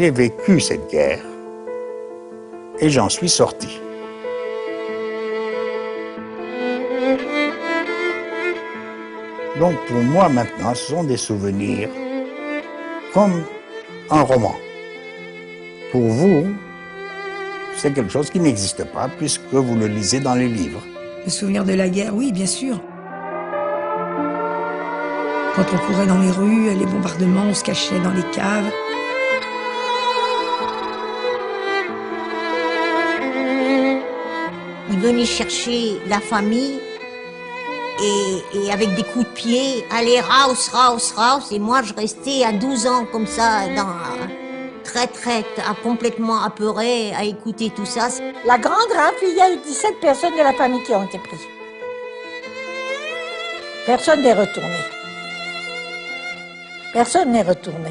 J'ai vécu cette guerre et j'en suis sorti. Donc pour moi maintenant, ce sont des souvenirs comme un roman. Pour vous, c'est quelque chose qui n'existe pas puisque vous le lisez dans les livres. Le souvenir de la guerre, oui, bien sûr. Quand on courait dans les rues, les bombardements, on se cachait dans les caves. Ils venaient chercher la famille et avec des coups de pied, allez, raus, raus, raus. Et moi, je restais à 12 ans comme ça, complètement apeurée à écouter tout ça. La grande rafle, il y a eu 17 personnes de la famille qui ont été prises. Personne n'est retourné. Personne n'est retourné.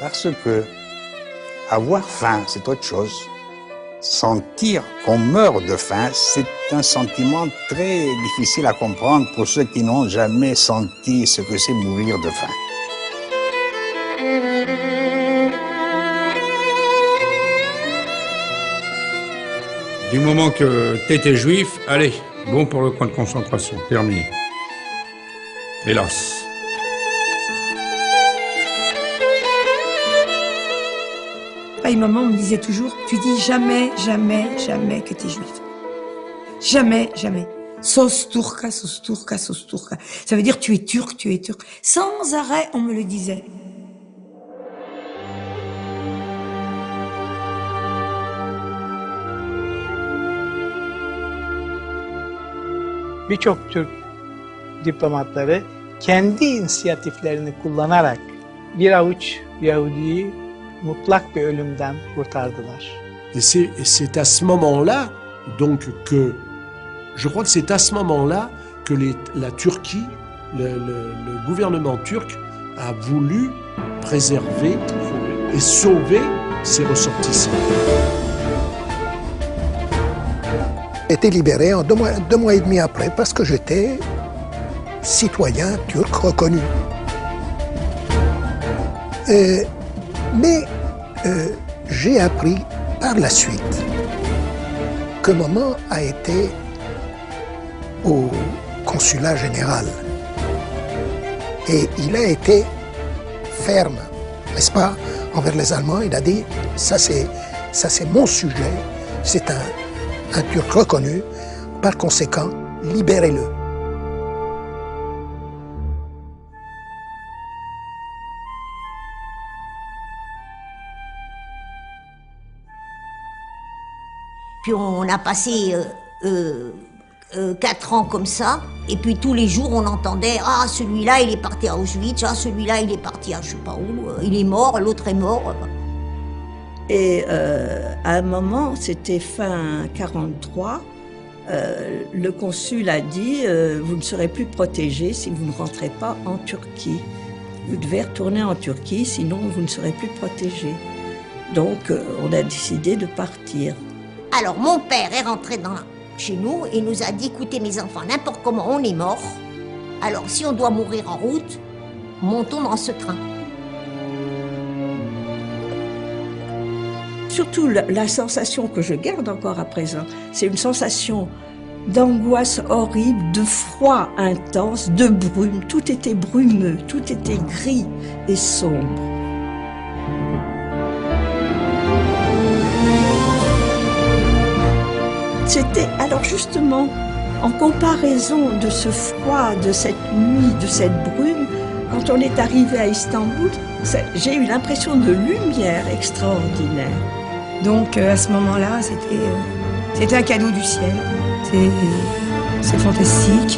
Parce que avoir faim, c'est autre chose. Sentir qu'on meurt de faim, c'est un sentiment très difficile à comprendre pour ceux qui n'ont jamais senti ce que c'est mourir de faim. Du moment que t'étais juif, allez, bon pour le camp de concentration, terminé. Hélas. Papa et maman me disaient toujours, tu dis jamais, jamais, jamais que t'es juif. Jamais, jamais. Sos turca, sos turca, sos turca. Ça veut dire tu es turc, tu es turc. Sans arrêt, on me le disait. Birçok Türk diplomatları kendi inisiyatiflerini kullanarak bir avuç Yahudi'yi mutlak bir ölümden kurtardılar. Et c'est à ce moment-là, donc, que je crois que c'est à ce moment-là que la Turquie, le gouvernement turc a voulu préserver et sauver ses ressortissants. J'ai été libéré en deux mois et demi après parce que j'étais citoyen turc reconnu. Mais j'ai appris par la suite que maman a été au consulat général et il a été ferme, n'est-ce pas, envers les Allemands. Il a dit ça c'est mon sujet, c'est un Turc reconnu, par conséquent, libérez-le. Puis on a passé 4 ans comme ça, et puis tous les jours on entendait « Ah, celui-là il est parti à Auschwitz, ah, celui-là il est parti à je sais pas où, il est mort, l'autre est mort ». Et à un moment, c'était fin 43, le consul a dit vous ne serez plus protégés si vous ne rentrez pas en Turquie. Vous devez retourner en Turquie, sinon vous ne serez plus protégés. Donc on a décidé de partir. Alors mon père est rentré chez nous et nous a dit écoutez mes enfants, n'importe comment on est mort, alors si on doit mourir en route, montons dans ce train. Surtout la sensation que je garde encore à présent, c'est une sensation d'angoisse horrible, de froid intense, de brume. Tout était brumeux, tout était gris et sombre. C'était alors justement, en comparaison de ce froid, de cette nuit, de cette brume, quand on est arrivé à Istanbul, j'ai eu l'impression de lumière extraordinaire. Donc à ce moment-là, c'était un cadeau du ciel. C'est fantastique.